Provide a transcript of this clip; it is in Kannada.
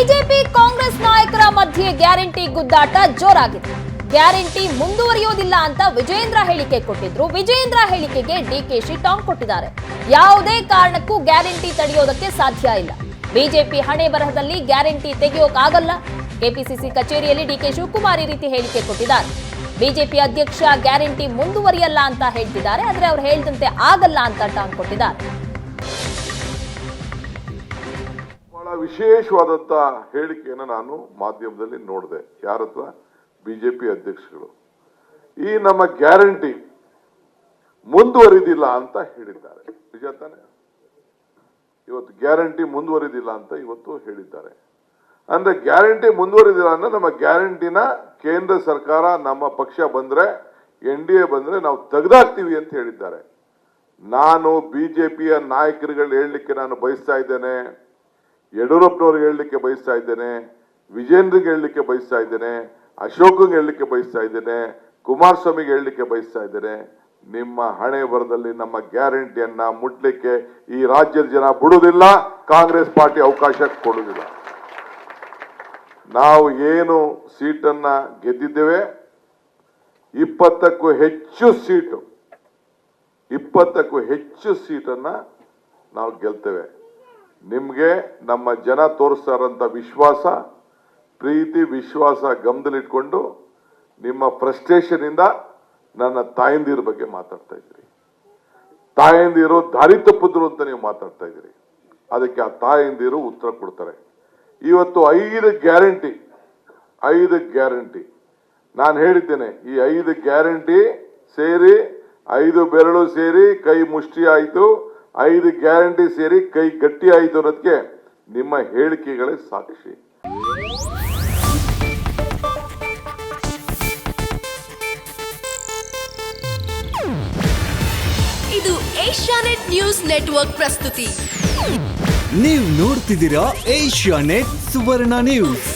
ಬಿಜೆಪಿ ಕಾಂಗ್ರೆಸ್ ನಾಯಕರ ಮಧ್ಯೆ ಗ್ಯಾರಂಟಿ ಗುದ್ದಾಟ ಜೋರಾಗಿದೆ. ಗ್ಯಾರಂಟಿ ಮುಂದುವರಿಯೋದಿಲ್ಲ ಅಂತ ವಿಜೇಂದ್ರ ಹೇಳಿಕೆ ಕೊಟ್ಟಿದ್ರು. ವಿಜೇಂದ್ರ ಹೇಳಿಕೆಗೆ ಡಿಕೆಶಿ ಟಾಂಗ್ ಕೊಟ್ಟಿದ್ದಾರೆ. ಯಾವುದೇ ಕಾರಣಕ್ಕೂ ಗ್ಯಾರಂಟಿ ತಡೆಯೋದಕ್ಕೆ ಸಾಧ್ಯ ಇಲ್ಲ. ಬಿಜೆಪಿ ಹಣೆ ಬರಹದಲ್ಲಿ ಗ್ಯಾರಂಟಿ ತೆಗೆಯೋಕ್ಕಾಗಲ್ಲ. ಕೆಪಿಸಿಸಿ ಕಚೇರಿಯಲ್ಲಿ ಡಿಕೆ ಶಿವಕುಮಾರ್ ಈ ರೀತಿ ಹೇಳಿಕೆ ಕೊಟ್ಟಿದ್ದಾರೆ. ಬಿಜೆಪಿ ಅಧ್ಯಕ್ಷ ಗ್ಯಾರಂಟಿ ಮುಂದುವರಿಯಲ್ಲ ಅಂತ ಹೇಳ್ತಿದ್ದಾರೆ, ಆದ್ರೆ ಅವ್ರು ಹೇಳಿದಂತೆ ಆಗಲ್ಲ ಅಂತ ಟಾಂಗ್ ಕೊಟ್ಟಿದ್ದಾರೆ. ಬಹಳ ವಿಶೇಷವಾದಂತ ಹೇಳಿಕೆಯನ್ನು ನಾನು ಮಾಧ್ಯಮದಲ್ಲಿ ನೋಡಿದೆ. ಯಾರ ಹತ್ರ? ಬಿಜೆಪಿ ಅಧ್ಯಕ್ಷಗಳು. ಈ ನಮ್ಮ ಗ್ಯಾರಂಟಿ ಮುಂದುವರಿದಿಲ್ಲ ಅಂತ ಹೇಳಿದ್ದಾರೆ. ನಿಜ ತಾನೆ? ಇವತ್ತು ಗ್ಯಾರಂಟಿ ಮುಂದುವರಿದಿಲ್ಲ ಅಂತ ಇವತ್ತು ಹೇಳಿದ್ದಾರೆ. ಅಂದ್ರೆ ಗ್ಯಾರಂಟಿ ಮುಂದುವರಿದಿಲ್ಲ ಅಂದ್ರೆ ನಮ್ಮ ಗ್ಯಾರಂಟಿನ ಕೇಂದ್ರ ಸರ್ಕಾರ, ನಮ್ಮ ಪಕ್ಷ ಬಂದ್ರೆ, NDA ಬಂದ್ರೆ ನಾವು ತೆಗೆದಾಕ್ತೀವಿ ಅಂತ ಹೇಳಿದ್ದಾರೆ. ನಾನು ಬಿಜೆಪಿಯ ನಾಯಕರುಗಳು ಹೇಳಲಿಕ್ಕೆ ನಾನು ಬಯಸ್ತಾ ಇದ್ದೇನೆ, ಯಡಿಯೂರಪ್ಪನವ್ರಿಗೆ ಹೇಳಲಿಕ್ಕೆ ಬಯಸ್ತಾ ಇದ್ದೇನೆ, ವಿಜೇಂದ್ರಿಗೆ ಹೇಳಲಿಕ್ಕೆ ಬಯಸ್ತಾ ಇದ್ದೇನೆ, ಅಶೋಕ್ಗೆ ಹೇಳಲಿಕ್ಕೆ ಬಯಸ್ತಾ ಇದ್ದೇನೆ, ಕುಮಾರಸ್ವಾಮಿಗೆ ಹೇಳಲಿಕ್ಕೆ ಬಯಸ್ತಾ ಇದ್ದೇನೆ. ನಿಮ್ಮ ಹಣೆ ಬರದಲ್ಲಿ ನಮ್ಮ ಗ್ಯಾರಂಟಿಯನ್ನ ಮುಟ್ಲಿಕ್ಕೆ ಈ ರಾಜ್ಯದ ಜನ ಬಿಡುವುದಿಲ್ಲ, ಕಾಂಗ್ರೆಸ್ ಪಾರ್ಟಿ ಅವಕಾಶ ಕೊಡುವುದಿಲ್ಲ. ನಾವು ಏನು ಸೀಟನ್ನ ಗೆದ್ದಿದ್ದೇವೆ, 20ಕ್ಕೂ ಹೆಚ್ಚು ಸೀಟನ್ನ ನಾವು ಗೆಲ್ತೇವೆ. ನಿಮ್ಗೆ ನಮ್ಮ ಜನ ತೋರಿಸ್ತಾ ಇರೋಂಥ ವಿಶ್ವಾಸ, ಪ್ರೀತಿ, ವಿಶ್ವಾಸ ಗಮನದಲ್ಲಿಟ್ಕೊಂಡು ನಿಮ್ಮ ಫ್ರಸ್ಟ್ರೇಷನ್ ಇಂದ ನನ್ನ ತಾಯಂದಿರ ಬಗ್ಗೆ ಮಾತಾಡ್ತಾ ಇದ್ರಿ. ತಾಯಂದಿರು ದಾರಿ ತಪ್ಪಿದ್ರು ಅಂತ ನೀವು ಮಾತಾಡ್ತಾ ಇದ್ರಿ. ಅದಕ್ಕೆ ಆ ತಾಯಂದಿರು ಉತ್ತರ ಕೊಡ್ತಾರೆ. ಇವತ್ತು 5 ಗ್ಯಾರಂಟಿ ನಾನು ಹೇಳಿದ್ದೇನೆ. ಈ 5 ಗ್ಯಾರಂಟಿ ಸೇರಿ, 5 ಬೆರಳು ಸೇರಿ ಕೈ ಮುಷ್ಟಿ ಆಯಿತು, 5 ಗ್ಯಾರಂಟಿ ಸೇರಿ ಕೈ ಗಟ್ಟಿ ಆಯಿತು ಅನ್ನೋದಕ್ಕೆ ನಿಮ್ಮ ಹೇಳಿಕೆಗಳೇ ಸಾಕ್ಷಿ. ಇದು ಏಷ್ಯಾನೆಟ್ ನ್ಯೂಸ್ ನೆಟ್ವರ್ಕ್ ಪ್ರಸ್ತುತಿ. ನೀವು ನೋಡ್ತಿದ್ದೀರಾ ಏಷ್ಯಾನೆಟ್ ಸುವರ್ಣ ನ್ಯೂಸ್.